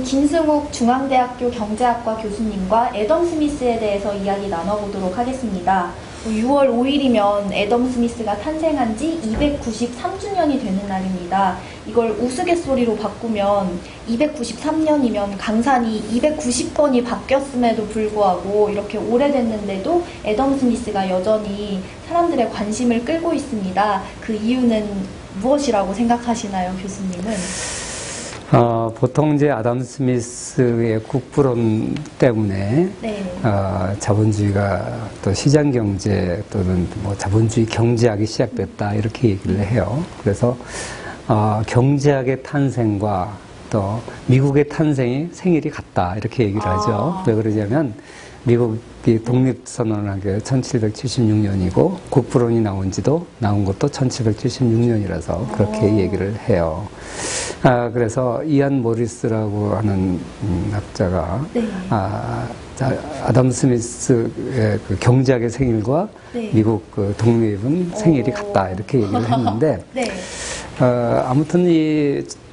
김승욱 중앙대학교 경제학과 교수님과 애덤 스미스에 대해서 이야기 나눠보도록 하겠습니다. 6월 5일이면 애덤 스미스가 탄생한 지 293주년이 되는 날입니다. 이걸 우스갯소리로 바꾸면 293년이면 강산이 290번이 바뀌었음에도 불구하고 이렇게 오래됐는데도 애덤 스미스가 여전히 사람들의 관심을 끌고 있습니다. 그 이유는 무엇이라고 생각하시나요, 교수님은? 보통 이제 아담 스미스의 국부론 때문에 네. 자본주의가 또 시장 경제 또는 뭐 자본주의 경제학이 시작됐다 이렇게 얘기를 해요. 그래서 경제학의 탄생과 또 미국의 탄생이 생일이 같다 이렇게 얘기를 하죠. 왜 그러냐면 미국이 독립선언을 한 게 1776년이고 국부론이 나온 것도 1776년이라서 그렇게 얘기를 해요. 그래서 이안 모리스라고 하는 학자가 네. 아담 스미스의 그 경제학의 생일과 네. 미국 그 독립은 생일이 같다 이렇게 얘기를 했는데 네. 아무튼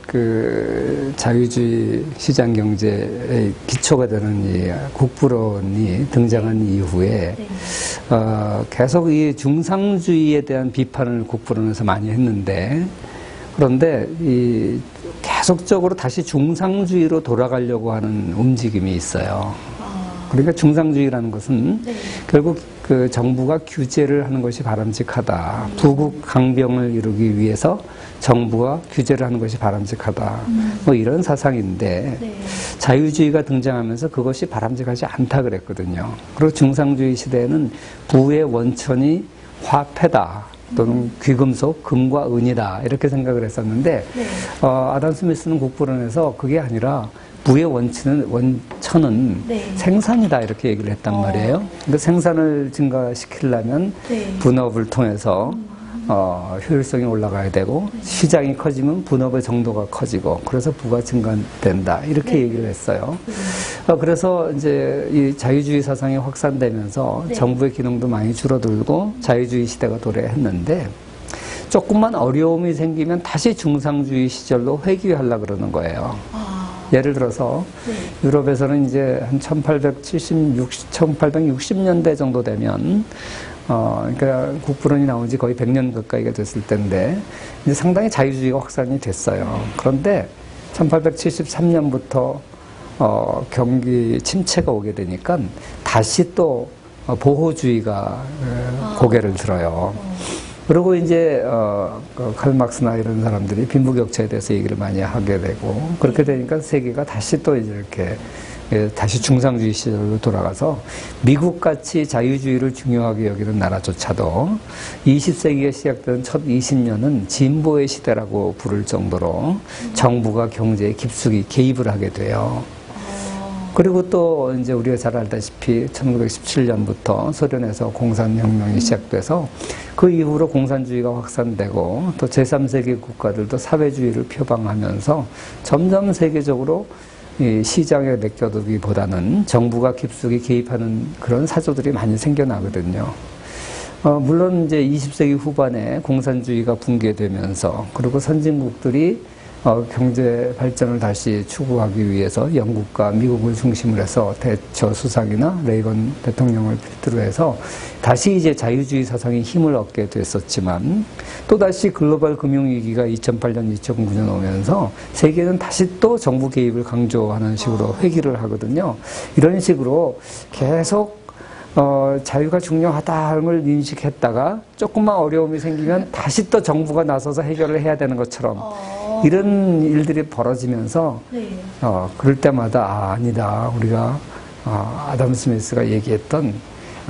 그 자유주의 시장 경제의 기초가 되는 이 국부론이 등장한 이후에 네. 계속 이 중상주의에 대한 비판을 국부론에서 많이 했는데 그런데 계속적으로 다시 중상주의로 돌아가려고 하는 움직임이 있어요. 그러니까 중상주의라는 것은 네. 결국 그 정부가 규제를 하는 것이 바람직하다. 부국 강병을 이루기 위해서 정부가 규제를 하는 것이 바람직하다. 뭐 이런 사상인데 네. 자유주의가 등장하면서 그것이 바람직하지 않다 그랬거든요. 그리고 중상주의 시대에는 부의 원천이 화폐다. 또는 귀금속, 금과 은이다. 이렇게 생각을 했었는데 네. 아담 스미스는 국부론에서 그게 아니라 부의 원천은 네. 생산이다 이렇게 얘기를 했단 말이에요. 그러니까 생산을 증가시키려면 네. 분업을 통해서 효율성이 올라가야 되고 시장이 커지면 분업의 정도가 커지고 그래서 부가 증가된다 이렇게 네. 얘기를 했어요. 그래서 이제 이 자유주의 사상이 확산되면서 네. 정부의 기능도 많이 줄어들고 자유주의 시대가 도래했는데 조금만 어려움이 생기면 다시 중상주의 시절로 회귀하려고 그러는 거예요. 예를 들어서 네. 유럽에서는 이제 한 1860년대 정도 되면 그러니까 국부론이 나온 지 거의 100년 가까이가 됐을 때인데 이제 상당히 자유주의가 확산이 됐어요. 그런데 1873년부터 경기 침체가 오게 되니까 다시 또 보호주의가 고개를 들어요. 그리고 이제 칼 막스나 이런 사람들이 빈부격차에 대해서 얘기를 많이 하게 되고 그렇게 되니까 세계가 다시 또 이렇게 다시 중상주의 시절로 돌아가서 미국같이 자유주의를 중요하게 여기는 나라조차도 20세기가 시작된 첫 20년은 진보의 시대라고 부를 정도로 정부가 경제에 깊숙이 개입을 하게 돼요. 그리고 또 이제 우리가 잘 알다시피 1917년부터 소련에서 공산혁명이 시작돼서 그 이후로 공산주의가 확산되고 또 제3세계 국가들도 사회주의를 표방하면서 점점 세계적으로 이 시장에 맡겨두기보다는 정부가 깊숙이 개입하는 그런 사조들이 많이 생겨나거든요. 물론 이제 20세기 후반에 공산주의가 붕괴되면서 그리고 선진국들이 경제 발전을 다시 추구하기 위해서 영국과 미국을 중심으로 해서 대처 수상이나 레이건 대통령을 필두로 해서 다시 이제 자유주의 사상이 힘을 얻게 됐었지만 또다시 글로벌 금융위기가 2008년, 2009년 오면서 세계는 다시 또 정부 개입을 강조하는 식으로 회귀를 하거든요. 이런 식으로 계속 자유가 중요하다는 걸 인식했다가 조금만 어려움이 생기면 다시 또 정부가 나서서 해결을 해야 되는 것처럼 이런 일들이 벌어지면서 네. 그럴 때마다 아니다 우리가 아담 스미스가 얘기했던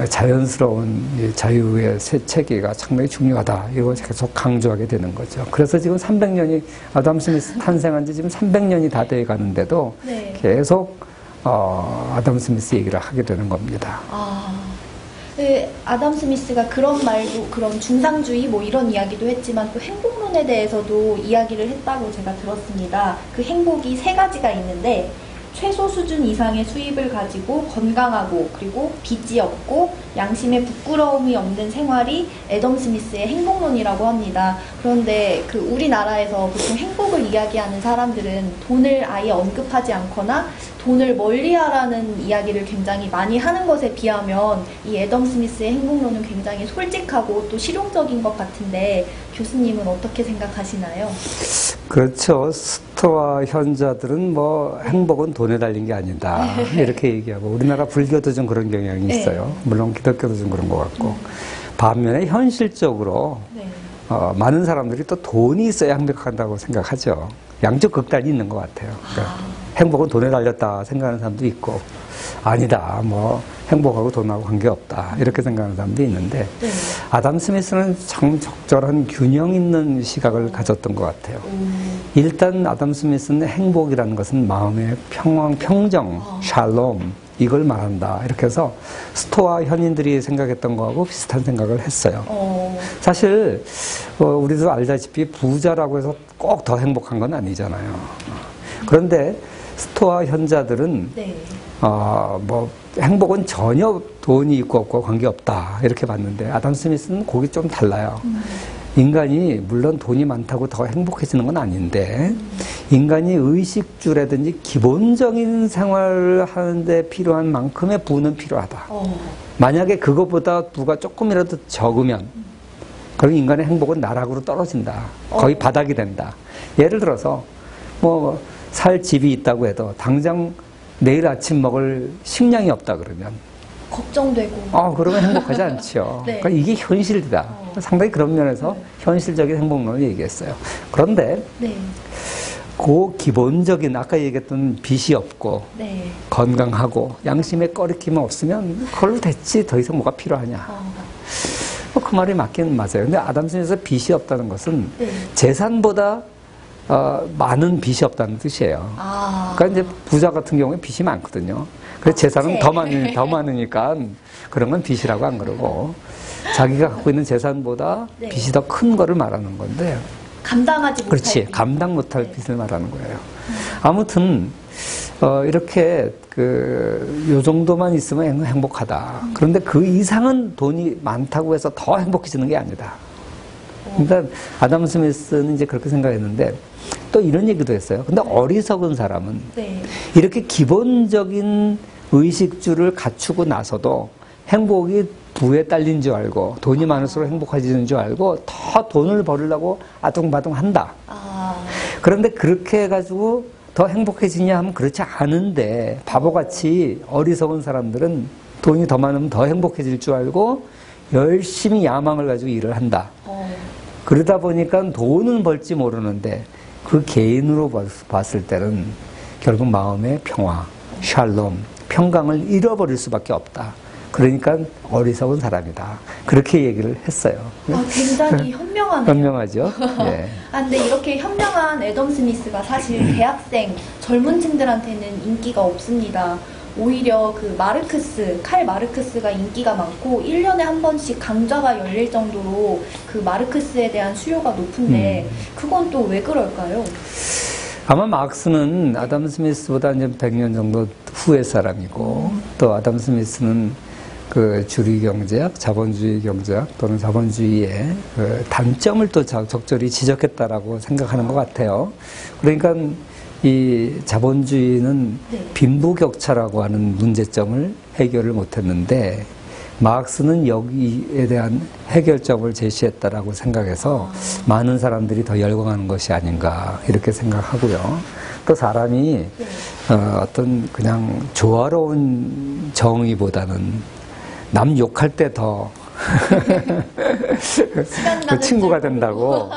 자연스러운 자유의 새 체계가 상당히 중요하다 이걸 계속 강조하게 되는 거죠. 그래서 지금 300년이 아담 스미스 탄생한 지 지금 300년이 다 돼 가는데도 네. 계속 아담 스미스 얘기를 하게 되는 겁니다. 네, 아담 스미스가 그런 말도, 그런 중상주의 뭐 이런 이야기도 했지만 또 행복론에 대해서도 이야기를 했다고 제가 들었습니다. 그 행복이 세 가지가 있는데 최소 수준 이상의 수입을 가지고 건강하고 그리고 빚이 없고 양심에 부끄러움이 없는 생활이 애덤 스미스의 행복론이라고 합니다. 그런데 그 우리나라에서 보통 행복을 이야기하는 사람들은 돈을 아예 언급하지 않거나 돈을 멀리하라는 이야기를 굉장히 많이 하는 것에 비하면 이 애덤 스미스의 행복론은 굉장히 솔직하고 또 실용적인 것 같은데 교수님은 어떻게 생각하시나요? 그렇죠. 스토아 현자들은 뭐 행복은 돈에 달린 게 아니다. 이렇게 얘기하고 우리나라 불교도 좀 그런 경향이 있어요. 물론 기독교도 좀 그런 것 같고. 반면에 현실적으로 많은 사람들이 또 돈이 있어야 행복한다고 생각하죠. 양쪽 극단이 있는 것 같아요. 그러니까 행복은 돈에 달렸다 생각하는 사람도 있고 아니다. 뭐 행복하고 돈하고 관계없다. 이렇게 생각하는 사람도 있는데 아담 스미스는 참 적절한 균형 있는 시각을 가졌던 것 같아요. 일단 아담 스미스는 행복이라는 것은 마음의 평강, 평정, 샬롬 이걸 말한다. 이렇게 해서 스토아 현인들이 생각했던 거하고 비슷한 생각을 했어요. 사실 우리도 알다시피 부자라고 해서 꼭 더 행복한 건 아니잖아요. 그런데 스토아 현자들은 뭐 행복은 전혀 돈이 있고 없고 관계없다 이렇게 봤는데 아담 스미스는 그게 좀 달라요. 인간이 물론 돈이 많다고 더 행복해지는 건 아닌데 인간이 의식주라든지 기본적인 생활을 하는데 필요한 만큼의 부는 필요하다. 만약에 그것보다 부가 조금이라도 적으면 그럼 인간의 행복은 나락으로 떨어진다. 거의 바닥이 된다. 예를 들어서 뭐 살 집이 있다고 해도 당장 내일 아침 먹을 식량이 없다 그러면 걱정되고 그러면 행복하지 않죠. 그러니까 이게 현실이다. 상당히 그런 면에서 현실적인 행복론을 얘기했어요. 그런데 그 기본적인 아까 얘기했던 빚이 없고 건강하고 양심의 꺼리낌이 없으면 그걸로 됐지 더 이상 뭐가 필요하냐. 그 말이 맞긴 맞아요. 근데 아담 스미스에서 빚이 없다는 것은 재산보다 많은 빚이 없다는 뜻이에요. 그러니까 이제 부자 같은 경우에 빚이 많거든요. 그래서 재산은 더 많으니까 그런 건 빚이라고 안 그러고 자기가 갖고 있는 재산보다 빚이 더 큰 거를 말하는 건데 감당하지 못할 그렇지. 감당 못할 빚을 말하는 거예요. 아무튼 이렇게 요 정도만 있으면 행복하다. 그런데 그 이상은 돈이 많다고 해서 더 행복해지는 게 아니다. 그러니까 아담 스미스는 이제 그렇게 생각했는데 또 이런 얘기도 했어요. 근데 어리석은 사람은 이렇게 기본적인 의식주를 갖추고 나서도 행복이 부에 딸린 줄 알고 돈이 많을수록 행복해지는 줄 알고 더 돈을 벌으려고 아둥바둥 한다. 그런데 그렇게 해가지고 더 행복해지냐 하면 그렇지 않은데 바보같이 어리석은 사람들은 돈이 더 많으면 더 행복해질 줄 알고 열심히 야망을 가지고 일을 한다. 그러다 보니까 돈은 벌지 모르는데 그 개인으로 봤을 때는 결국 마음의 평화, 샬롬, 평강을 잃어버릴 수밖에 없다. 그러니까 어리석은 사람이다. 그렇게 얘기를 했어요. 굉장히 현명하네요. 현명하죠. 예. 근데 이렇게 현명한 애덤 스미스가 사실 대학생, 젊은 층들한테는 인기가 없습니다. 오히려 그 칼 마르크스가 인기가 많고 1년에 한 번씩 강좌가 열릴 정도로 그 마르크스에 대한 수요가 높은데 그건 또 왜 그럴까요? 아마 마크스는 아담 스미스보다 이제 100년 정도 후의 사람이고 또 아담 스미스는 그 주류 경제학, 자본주의 경제학 또는 자본주의의 그 단점을 또 적절히 지적했다라고 생각하는 것 같아요. 그러니까 이 자본주의는 빈부격차라고 하는 문제점을 해결을 못했는데 마크스는 여기에 대한 해결점을 제시했다라고 생각해서 많은 사람들이 더 열광하는 것이 아닌가 이렇게 생각하고요. 또 사람이 어떤 그냥 조화로운 정의보다는 남 욕할 때 더 친구가 된다고.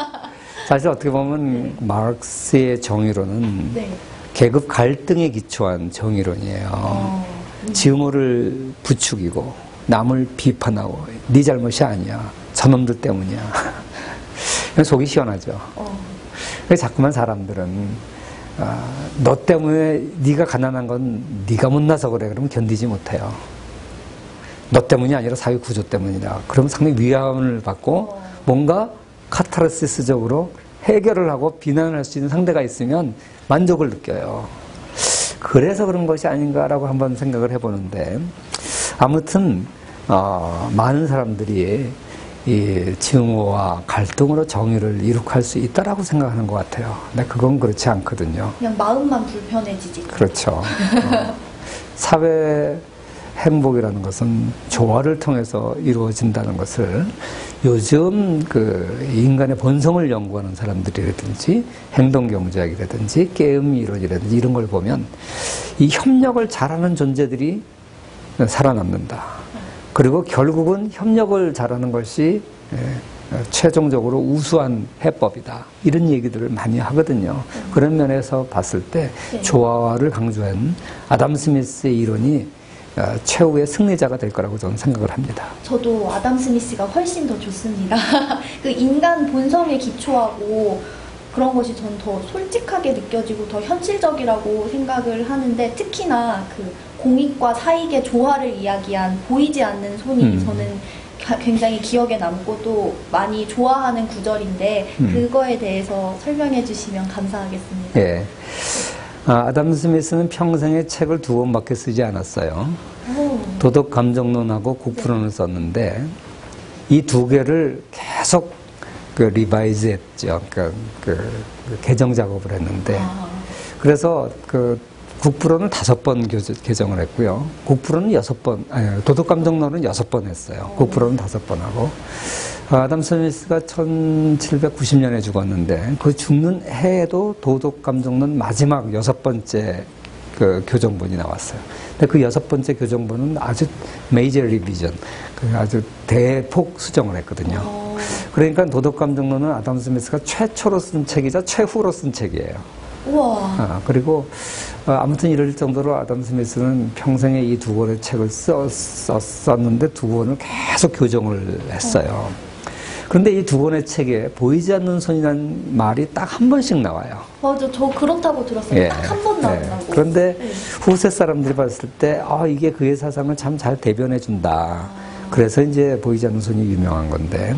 사실 어떻게 보면 마르크스의 정의론은 계급 갈등에 기초한 정의론이에요. 증오를 부추기고 남을 비판하고 네 잘못이 아니야. 저놈들 때문이야. 속이 시원하죠. 그래서 자꾸만 사람들은 너 때문에 네가 가난한 건 네가 못나서 그래. 그러면 견디지 못해요. 너 때문이 아니라 사회 구조 때문이다. 그러면 상당히 위안을 받고 뭔가 카타르시스적으로 해결을 하고 비난을 할 수 있는 상대가 있으면 만족을 느껴요. 그래서 그런 것이 아닌가라고 한번 생각을 해보는데, 아무튼 많은 사람들이 이 증오와 갈등으로 정의를 이룩할 수 있다라고 생각하는 것 같아요. 근데 그건 그렇지 않거든요. 그냥 마음만 불편해지지. 그렇죠. 사회 행복이라는 것은 조화를 통해서 이루어진다는 것을 요즘 그 인간의 본성을 연구하는 사람들이라든지 행동경제학이라든지 게임 이론이라든지 이런 걸 보면 이 협력을 잘하는 존재들이 살아남는다. 그리고 결국은 협력을 잘하는 것이 최종적으로 우수한 해법이다. 이런 얘기들을 많이 하거든요. 그런 면에서 봤을 때 조화를 강조한 아담 스미스의 이론이 최후의 승리자가 될 거라고 저는 생각을 합니다. 저도 아담 스미스가 훨씬 더 좋습니다. 그 인간 본성에 기초하고 그런 것이 전 더 솔직하게 느껴지고 더 현실적이라고 생각을 하는데, 특히나 그 공익과 사익의 조화를 이야기한 보이지 않는 손이 저는 굉장히 기억에 남고 또 많이 좋아하는 구절인데 그거에 대해서 설명해 주시면 감사하겠습니다. 예. 아담 스미스는 평생에 책을 2권밖에 쓰지 않았어요. 도덕 감정론하고 국부론을 썼는데 이 2개를 계속 리바이즈 했죠. 그 개정 작업을 했는데 그래서 그 국부론은 5번 개정을 했고요. 국부론은 6번, 도덕 감정론은 6번 했어요. 국부론은 5번 하고. 아담 스미스가 1790년에 죽었는데 그 죽는 해에도 도덕 감정론 마지막 6번째 그 교정본이 나왔어요. 근데 그 6번째 교정본은 아주 메이저 리비전, 아주 대폭 수정을 했거든요. 그러니까 도덕 감정론은 아담 스미스가 최초로 쓴 책이자 최후로 쓴 책이에요. 우와. 그리고 아무튼 이럴 정도로 아담 스미스는 평생에 이 2권의 책을 썼는데 2권을 계속 교정을 했어요. 그런데 이 2권의 책에 보이지 않는 손이라는 말이 딱 한 번씩 나와요. 맞아, 저 그렇다고 들었어요. 예. 딱 한 번 나온다고. 그런데 후세 사람들이 봤을 때 이게 그의 사상을 참 잘 대변해 준다. 그래서 이제 보이지 않는 손이 유명한 건데,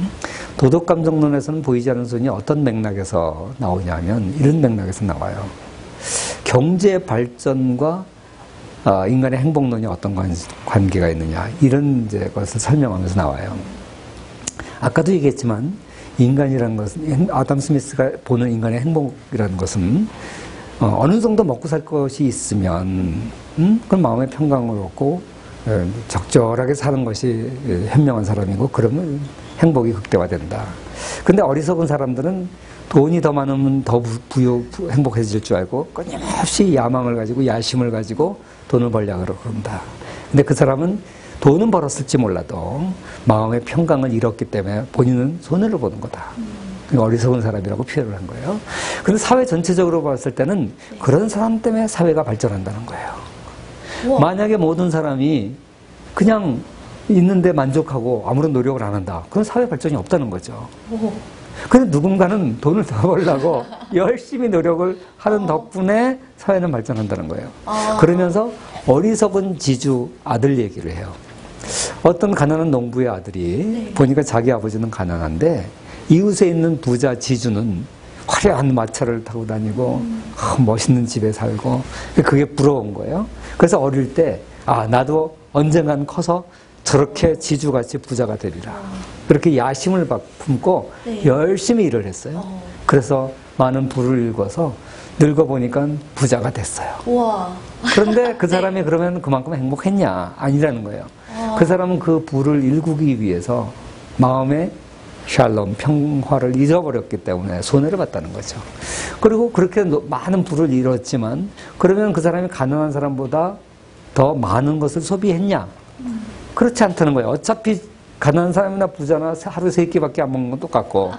도덕 감정론에서는 보이지 않는 손이 어떤 맥락에서 나오냐면 이런 맥락에서 나와요. 경제 발전과 인간의 행복론이 어떤 관계가 있느냐, 이런 이제 것을 설명하면서 나와요. 아까도 얘기했지만 인간이라는 것은, 아담 스미스가 보는 인간의 행복이라는 것은 어느 정도 먹고 살 것이 있으면 그건 마음의 평강을 얻고 적절하게 사는 것이 현명한 사람이고, 그러면 행복이 극대화된다. 근데 어리석은 사람들은 돈이 더 많으면 더 행복해질 줄 알고 끊임없이 야망을 가지고 야심을 가지고 돈을 벌려고 그런다. 근데 그 사람은 돈은 벌었을지 몰라도 마음의 평강을 잃었기 때문에 본인은 손해를 보는 거다. 어리석은 사람이라고 표현을 한 거예요. 근데 사회 전체적으로 봤을 때는 그런 사람 때문에 사회가 발전한다는 거예요. 우와. 만약에 모든 사람이 그냥 있는데 만족하고 아무런 노력을 안 한다, 그건 사회 발전이 없다는 거죠. 근데 누군가는 돈을 더 벌려고 열심히 노력을 하는 덕분에 사회는 발전한다는 거예요. 그러면서 어리석은 지주 아들 얘기를 해요. 어떤 가난한 농부의 아들이 보니까 자기 아버지는 가난한데 이웃에 있는 부자 지주는 화려한 마차를 타고 다니고 멋있는 집에 살고, 그게 부러운 거예요. 그래서 어릴 때 나도 언젠간 커서 저렇게 지주같이 부자가 되리라, 그렇게 야심을 품고 열심히 일을 했어요. 그래서 많은 부를 일궈서 늙어보니까 부자가 됐어요. 우와. 그런데 그 사람이 그러면 그만큼 행복했냐? 아니라는 거예요. 그 사람은 그 부를 일구기 위해서 마음의 샬롬, 평화를 잃어버렸기 때문에 손해를 봤다는 거죠. 그리고 그렇게 많은 부를 잃었지만 그러면 그 사람이 가난한 사람보다 더 많은 것을 소비했냐? 그렇지 않다는 거예요. 어차피 가난한 사람이나 부자나 하루 3끼밖에 안 먹는 건 똑같고,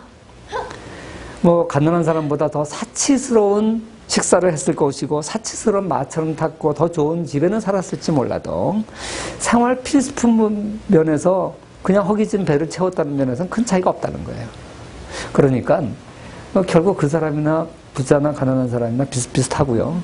뭐 가난한 사람보다 더 사치스러운 식사를 했을 것이고 사치스러운 마차를 탔고 더 좋은 집에는 살았을지 몰라도 생활 필수품 면에서 그냥 허기진 배를 채웠다는 면에서는 큰 차이가 없다는 거예요. 그러니까 결국 그 사람이나 부자나 가난한 사람이나 비슷비슷하고요.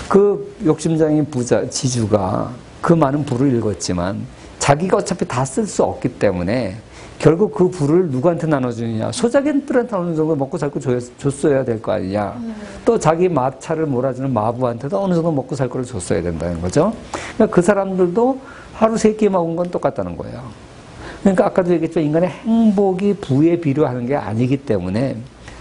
그 욕심장인 부자 지주가 그 많은 부를 일궜지만 자기가 어차피 다 쓸 수 없기 때문에 결국 그 부를 누구한테 나눠주느냐. 소작인들한테 어느 정도 먹고 살고 줬어야 될 거 아니냐. 또 자기 마차를 몰아주는 마부한테도 어느 정도 먹고 살 거를 줬어야 된다는 거죠. 그러니까 그 사람들도 하루 3끼 먹은 건 똑같다는 거예요. 그러니까 아까도 얘기했지만 인간의 행복이 부에 비례하는 게 아니기 때문에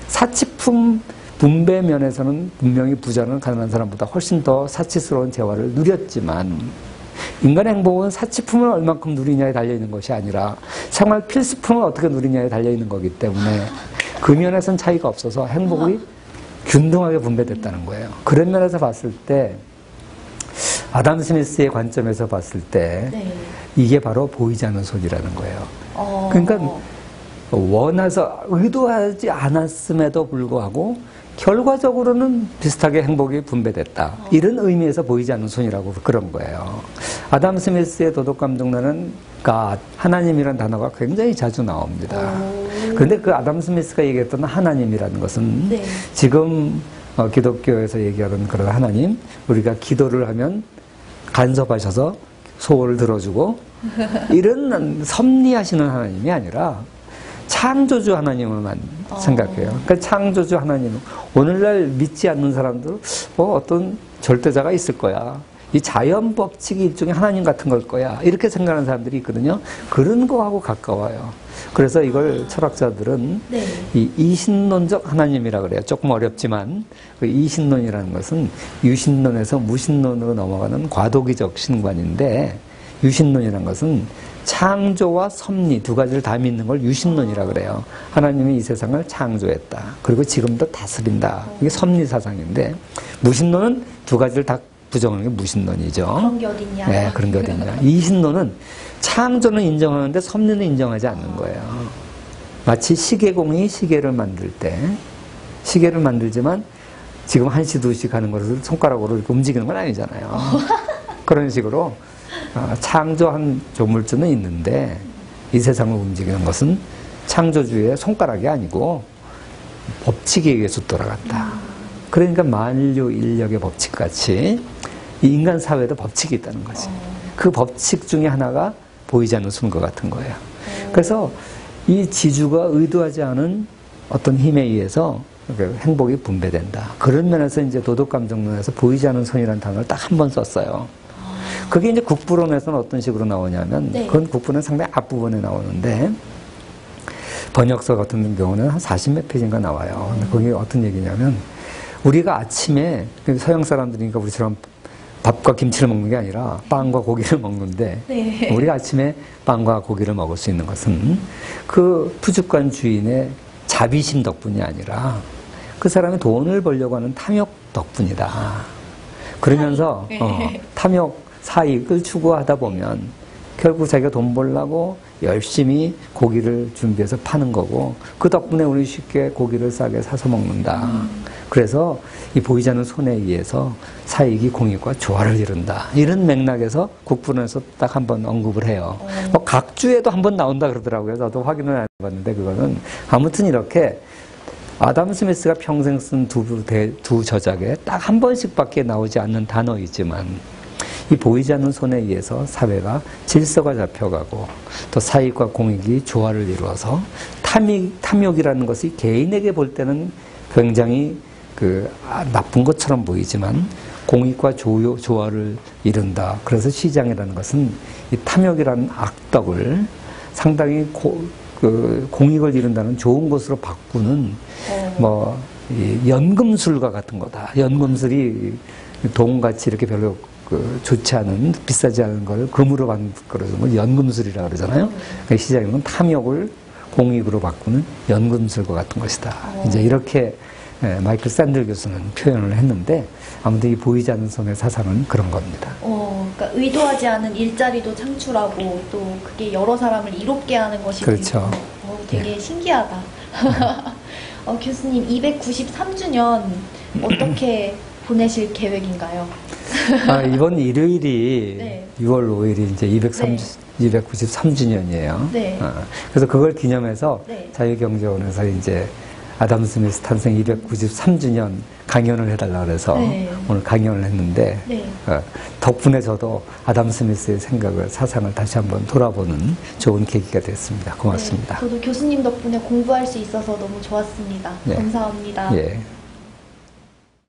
사치품 분배 면에서는 분명히 부자는 가난한 사람보다 훨씬 더 사치스러운 재화를 누렸지만 인간의 행복은 사치품을 얼만큼 누리냐에 달려있는 것이 아니라 생활 필수품을 어떻게 누리냐에 달려있는 거기 때문에 그 면에서는 차이가 없어서 행복이 균등하게 분배됐다는 거예요. 그런 면에서 봤을 때 아담 스미스의 관점에서 봤을 때 네. 이게 바로 보이지 않는 손이라는 거예요. 그러니까 원해서 의도하지 않았음에도 불구하고 결과적으로는 비슷하게 행복이 분배됐다. 이런 의미에서 보이지 않는 손이라고 그런 거예요. 아담 스미스의 도덕감정론은 God, 하나님이라는 단어가 굉장히 자주 나옵니다. 그런데 그 아담 스미스가 얘기했던 하나님이라는 것은 네. 지금 기독교에서 얘기하는 그런 하나님, 우리가 기도를 하면 간섭하셔서 소원을 들어주고 이런 섭리하시는 하나님이 아니라 창조주 하나님을만 생각해요. 그러니까 창조주 하나님, 오늘날 믿지 않는 사람도 어떤 절대자가 있을 거야. 이 자연 법칙이 일종의 하나님 같은 걸 거야. 이렇게 생각하는 사람들이 있거든요. 그런 거하고 가까워요. 그래서 이걸 철학자들은 네. 이 이신론적 하나님이라 그래요. 조금 어렵지만 그 이신론이라는 것은 유신론에서 무신론으로 넘어가는 과도기적 신관인데 유신론이라는 것은 창조와 섭리 두 가지를 다 믿는 걸 유신론이라 그래요. 하나님이 이 세상을 창조했다. 그리고 지금도 다스린다. 이게 섭리 사상인데 무신론은 두 가지를 다 부정하는 게 무신론이죠. 그런 게 어딨냐. 네, 그런 게 어딨냐. 이신론은 창조는 인정하는데 섭리는 인정하지 않는 거예요. 마치 시계공이 시계를 만들 때 시계를 만들지만 지금 1시, 2시 가는 것을 손가락으로 이렇게 움직이는 건 아니잖아요. 그런 식으로 창조한 조물주는 있는데 이 세상을 움직이는 것은 창조주의 손가락이 아니고 법칙에 의해서 돌아간다. 그러니까 만유 인력의 법칙같이 이 인간 사회에도 법칙이 있다는 거지. 그 법칙 중에 하나가 보이지 않는 순과 같은 거예요. 그래서 이 지주가 의도하지 않은 어떤 힘에 의해서 행복이 분배된다. 그런 면에서 이제 도덕감정론에서 보이지 않는 선이라는 단어를 딱 한 번 썼어요. 그게 이제 국부론에서는 어떤 식으로 나오냐면, 네. 그건 국부는 상당히 앞부분에 나오는데, 번역서 같은 경우는 한 40몇 페이지인가 나와요. 근데 거기 어떤 얘기냐면, 우리가 아침에, 서양 사람들이니까 우리처럼 밥과 김치를 먹는 게 아니라 빵과 고기를 먹는데, 네. 우리가 아침에 빵과 고기를 먹을 수 있는 것은 그 푸주간 주인의 자비심 덕분이 아니라 그 사람이 돈을 벌려고 하는 탐욕 덕분이다. 그러면서 탐욕, 사익을 추구하다 보면 결국 자기가 돈 벌려고 열심히 고기를 준비해서 파는 거고 그 덕분에 우리 쉽게 고기를 싸게 사서 먹는다. 그래서 이 보이지 않는 손에 의해서 사익이 공익과 조화를 이룬다. 이런 맥락에서 국부론에서 딱 한 번 언급을 해요. 뭐 각주에도 한 번 나온다 그러더라고요. 저도 확인을 안 해봤는데 그거는 아무튼 이렇게 아담 스미스가 평생 쓴 두 저작에 딱 한 번씩밖에 나오지 않는 단어이지만 이 보이지 않는 손에 의해서 사회가 질서가 잡혀가고 또 사익과 공익이 조화를 이루어서 탐욕이라는 것이 개인에게 볼 때는 굉장히 나쁜 것처럼 보이지만 공익과 조화를 이룬다. 그래서 시장이라는 것은 이 탐욕이라는 악덕을 상당히 공익을 이룬다는 좋은 것으로 바꾸는 이 연금술과 같은 거다. 연금술이 돈같이 이렇게 별로 좋지 않은, 비싸지 않은 걸 금으로 만들어주는 걸 연금술이라고 그러잖아요. 그러니까 시장에는 탐욕을 공익으로 바꾸는 연금술과 같은 것이다. 이제 이렇게 마이클 샌들 교수는 표현을 했는데 아무튼 이 보이지 않는 손의 사상은 그런 겁니다. 그러니까 의도하지 않은 일자리도 창출하고 또 그게 여러 사람을 이롭게 하는 것이고. 그렇죠. 되게 신기하다. 교수님 293주년 어떻게 보내실 계획인가요? 이번 일요일이 네. 6월 5일이 이제 293주년이에요. 네. 그래서 그걸 기념해서 네. 자유경제원에서 이제 아담 스미스 탄생 293주년 강연을 해달라 그래서 네. 오늘 강연을 했는데 네. 덕분에 저도 아담 스미스의 생각을 사상을 다시 한번 돌아보는 좋은 계기가 됐습니다. 고맙습니다. 네, 저도 교수님 덕분에 공부할 수 있어서 너무 좋았습니다. 예. 감사합니다. 예.